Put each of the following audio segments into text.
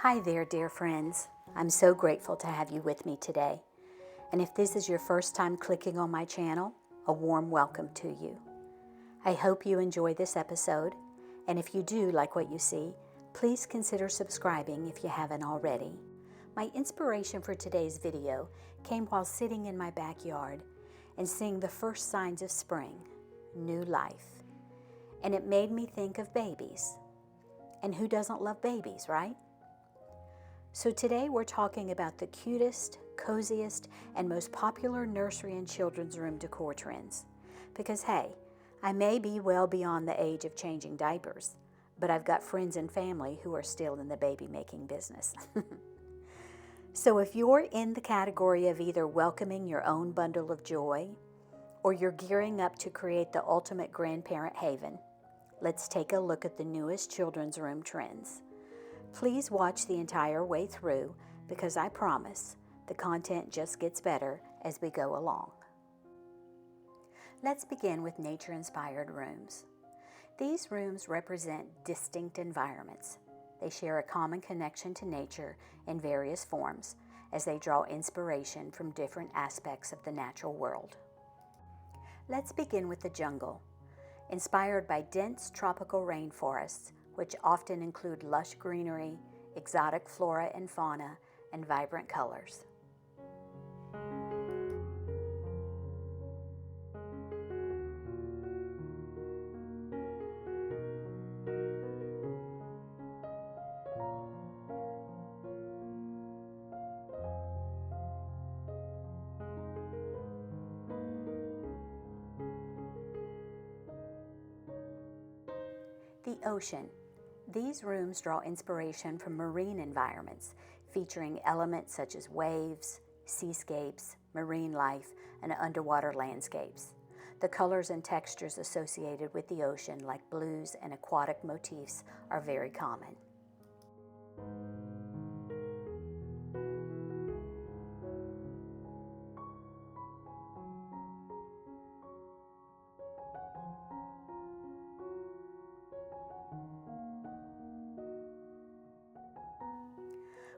Hi there, dear friends. I'm so grateful to have you with me today. And if this is your first time clicking on my channel, a warm welcome to you. I hope you enjoy this episode, and if you do like what you see, please consider subscribing if you haven't already. My inspiration for today's video came while sitting in my backyard and seeing the first signs of spring, new life. And it made me think of babies. And who doesn't love babies, right? So today we're talking about the cutest, coziest, and most popular nursery and children's room decor trends. Because hey, I may be well beyond the age of changing diapers, but I've got friends and family who are still in the baby making business. So if you're in the category of either welcoming your own bundle of joy, or you're gearing up to create the ultimate grandparent haven, let's take a look at the newest children's room trends. Please watch the entire way through because I promise the content just gets better as we go along. Let's begin with nature-inspired rooms. These rooms represent distinct environments. They share a common connection to nature in various forms as they draw inspiration from different aspects of the natural world. Let's begin with the jungle. Inspired by dense tropical rainforests, which often include lush greenery, exotic flora and fauna, and vibrant colors. The ocean. These rooms draw inspiration from marine environments, featuring elements such as waves, seascapes, marine life, and underwater landscapes. The colors and textures associated with the ocean, like blues and aquatic motifs, are very common.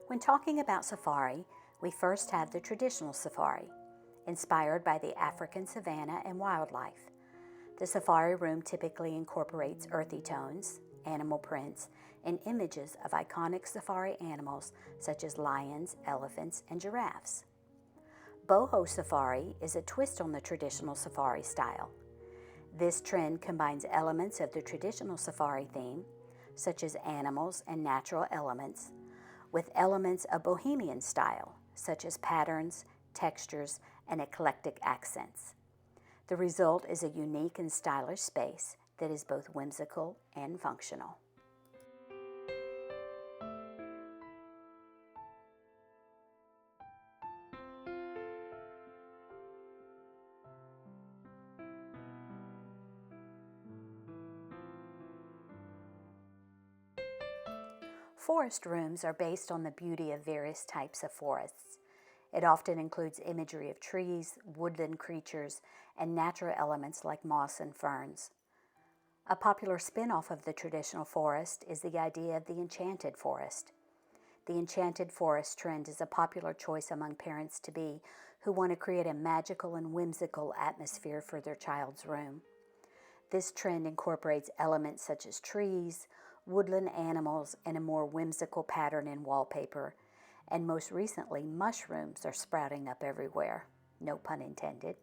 When talking about safari, we first have the traditional safari, inspired by the African savanna and wildlife. The safari room typically incorporates earthy tones, animal prints, and images of iconic safari animals such as lions, elephants, and giraffes. Boho safari is a twist on the traditional safari style. This trend combines elements of the traditional safari theme, such as animals and natural elements, with elements of bohemian style, such as patterns, textures, and eclectic accents. The result is a unique and stylish space that is both whimsical and functional. Forest rooms are based on the beauty of various types of forests. It often includes imagery of trees, woodland creatures, and natural elements like moss and ferns. A popular spin-off of the traditional forest is the idea of the enchanted forest. The enchanted forest trend is a popular choice among parents-to-be who want to create a magical and whimsical atmosphere for their child's room. This trend incorporates elements such as trees, woodland animals, and a more whimsical pattern in wallpaper. And most recently, mushrooms are sprouting up everywhere, no pun intended,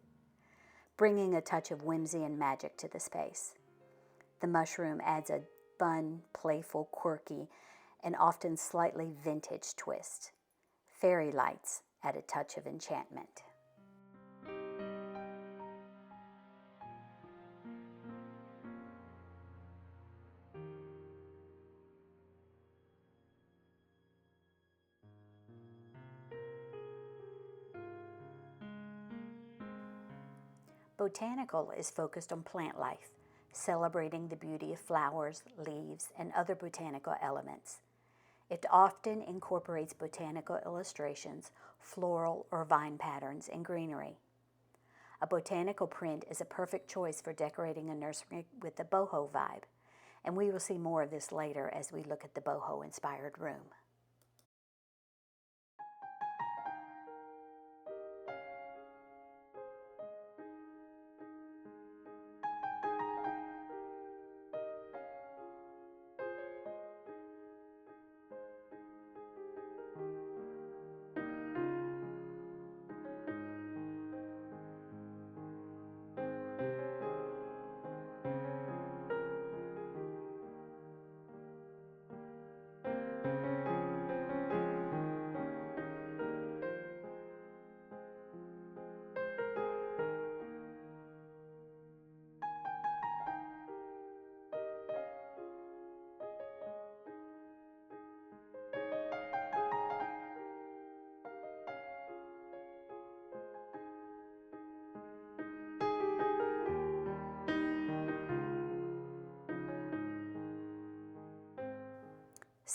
bringing a touch of whimsy and magic to the space. The mushroom adds a fun, playful, quirky, and often slightly vintage twist. Fairy lights add a touch of enchantment. Botanical is focused on plant life, celebrating the beauty of flowers, leaves, and other botanical elements. It often incorporates botanical illustrations, floral or vine patterns, and greenery. A botanical print is a perfect choice for decorating a nursery with the boho vibe, and we will see more of this later as we look at the boho-inspired room.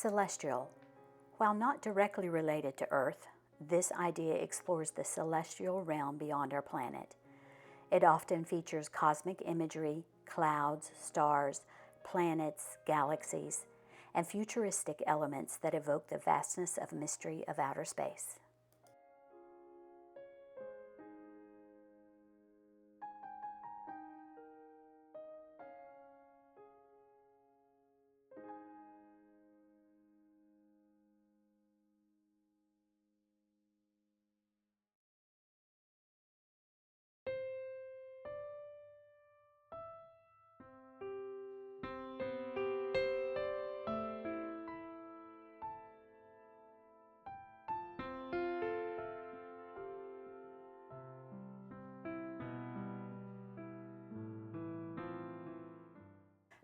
Celestial. While not directly related to Earth, this idea explores the celestial realm beyond our planet. It often features cosmic imagery, clouds, stars, planets, galaxies, and futuristic elements that evoke the vastness of mystery of outer space.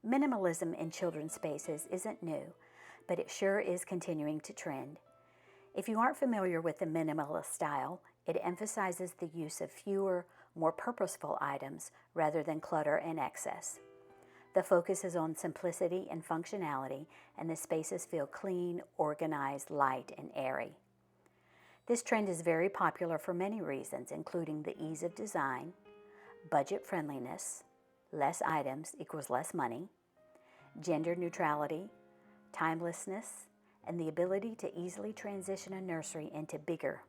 Minimalism in children's spaces isn't new, but it sure is continuing to trend. If you aren't familiar with the minimalist style, it emphasizes the use of fewer, more purposeful items rather than clutter and excess. The focus is on simplicity and functionality, and the spaces feel clean, organized, light, and airy. This trend is very popular for many reasons, including the ease of design, budget friendliness, less items equals less money, gender neutrality, timelessness, and the ability to easily transition a nursery into bigger.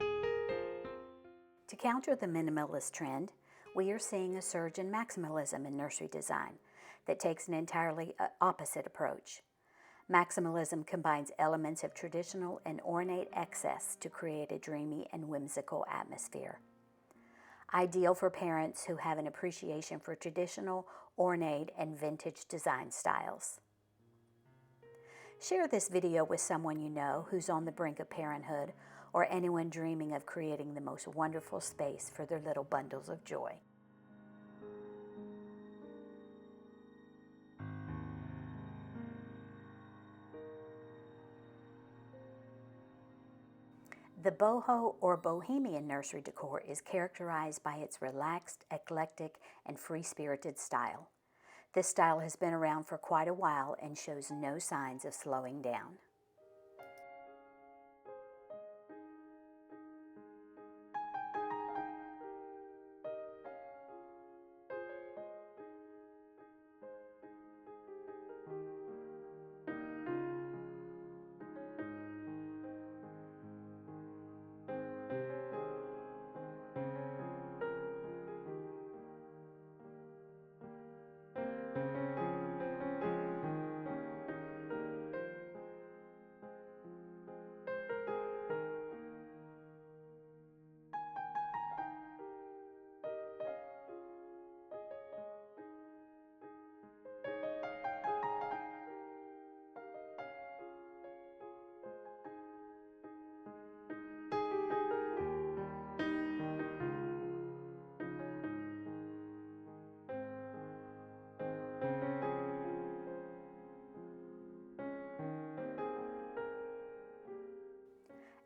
To counter the minimalist trend, we are seeing a surge in maximalism in nursery design that takes an entirely opposite approach. Maximalism combines elements of traditional and ornate excess to create a dreamy and whimsical atmosphere. Ideal for parents who have an appreciation for traditional, ornate, and vintage design styles. Share this video with someone you know who's on the brink of parenthood, or anyone dreaming of creating the most wonderful space for their little bundles of joy. The boho or bohemian nursery decor is characterized by its relaxed, eclectic, and free-spirited style. This style has been around for quite a while and shows no signs of slowing down.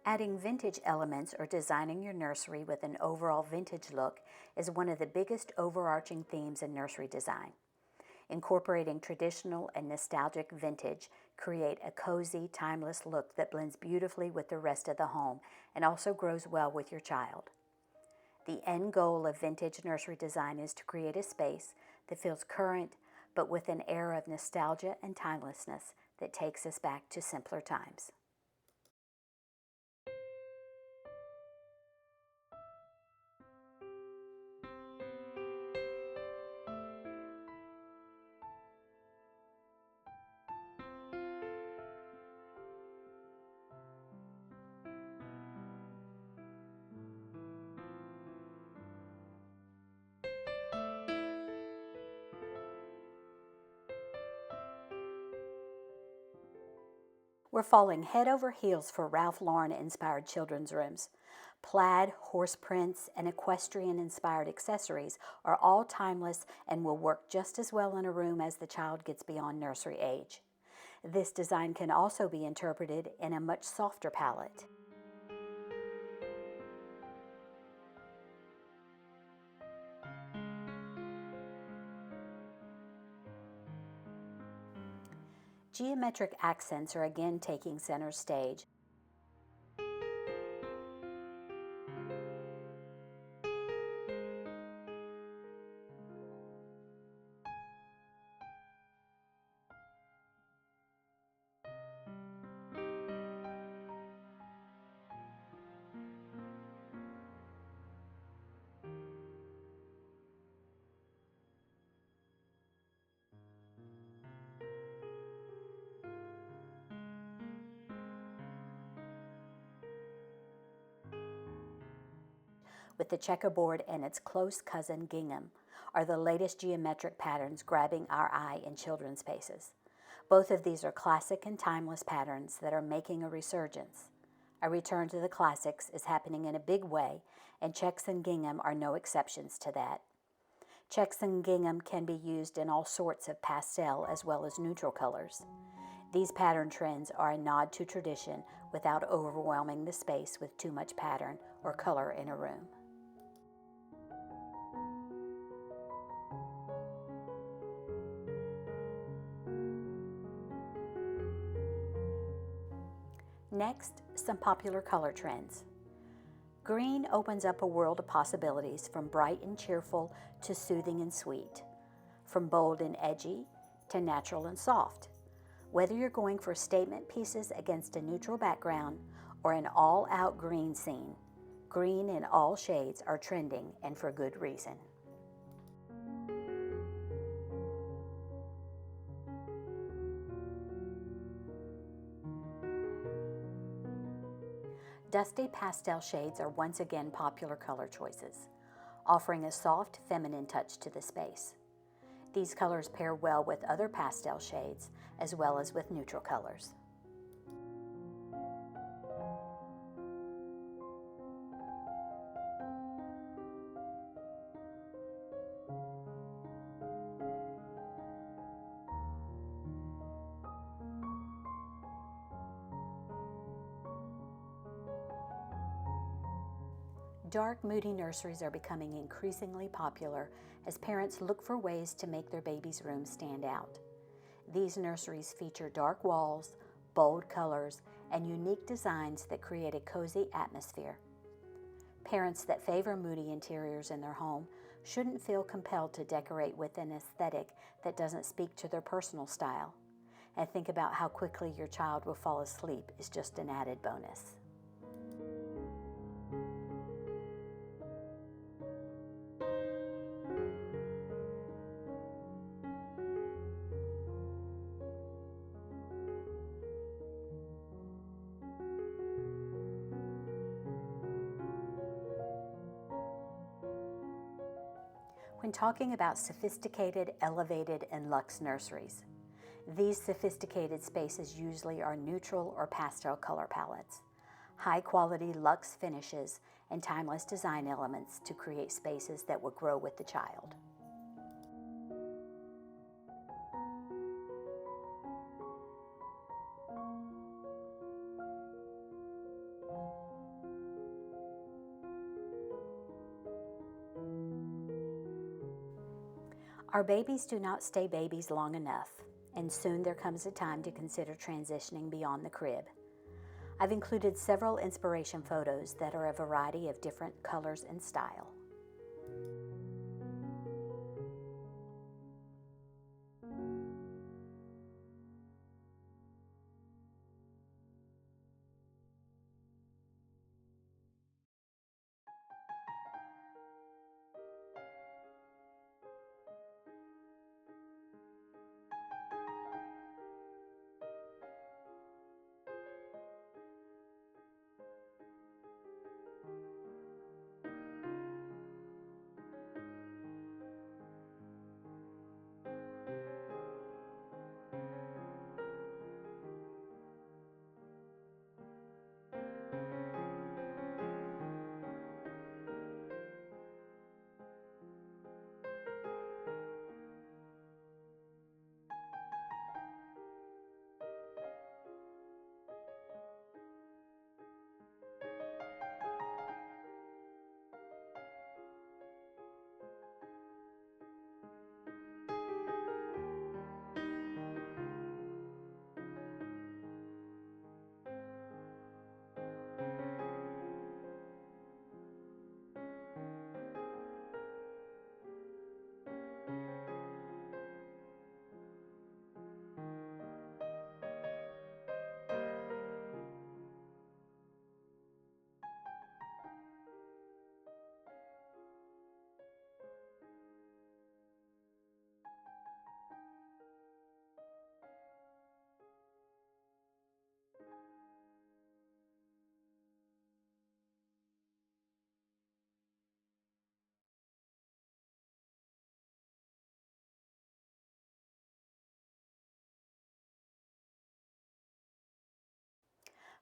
Adding vintage elements or designing your nursery with an overall vintage look is one of the biggest overarching themes in nursery design. Incorporating traditional and nostalgic vintage create a cozy, timeless look that blends beautifully with the rest of the home and also grows well with your child. The end goal of vintage nursery design is to create a space that feels current but with an air of nostalgia and timelessness that takes us back to simpler times. We're falling head over heels for Ralph Lauren-inspired children's rooms. Plaid, horse prints, and equestrian-inspired accessories are all timeless and will work just as well in a room as the child gets beyond nursery age. This design can also be interpreted in a much softer palette. Geometric accents are again taking center stage. With the checkerboard and its close cousin gingham are the latest geometric patterns grabbing our eye in children's spaces. Both of these are classic and timeless patterns that are making a resurgence. A return to the classics is happening in a big way, and checks and gingham are no exceptions to that. Checks and gingham can be used in all sorts of pastel as well as neutral colors. These pattern trends are a nod to tradition without overwhelming the space with too much pattern or color in a room. Next, some popular color trends. Green opens up a world of possibilities, from bright and cheerful to soothing and sweet, from bold and edgy to natural and soft. Whether you're going for statement pieces against a neutral background or an all-out green scene, green in all shades are trending, and for good reason. Dusty pastel shades are once again popular color choices, offering a soft, feminine touch to the space. These colors pair well with other pastel shades as well as with neutral colors. Dark, moody nurseries are becoming increasingly popular as parents look for ways to make their baby's room stand out. These nurseries feature dark walls, bold colors, and unique designs that create a cozy atmosphere. Parents that favor moody interiors in their home shouldn't feel compelled to decorate with an aesthetic that doesn't speak to their personal style. And think about how quickly your child will fall asleep is just an added bonus. When talking about sophisticated, elevated, and luxe nurseries, these sophisticated spaces usually are neutral or pastel color palettes, high-quality luxe finishes, and timeless design elements to create spaces that will grow with the child. Our babies do not stay babies long enough, and soon there comes a time to consider transitioning beyond the crib. I've included several inspiration photos that are a variety of different colors and style.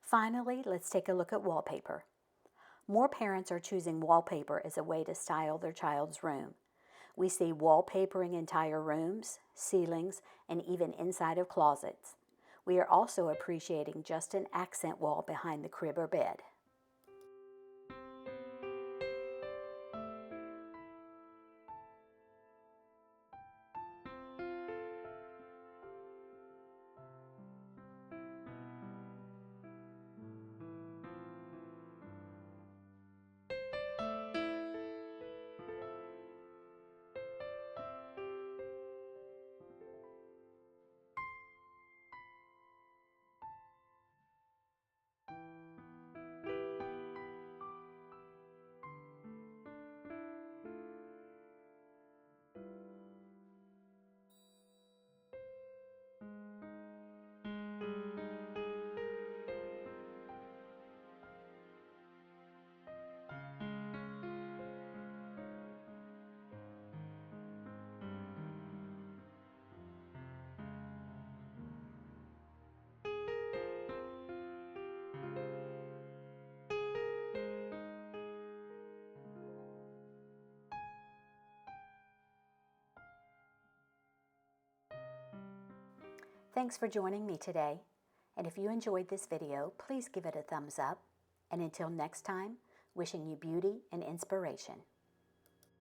Finally, let's take a look at wallpaper. More parents are choosing wallpaper as a way to style their child's room. We see wallpapering entire rooms, ceilings, and even inside of closets. We are also appreciating just an accent wall behind the crib or bed. Thanks for joining me today, and if you enjoyed this video, please give it a thumbs up, and until next time, wishing you beauty and inspiration.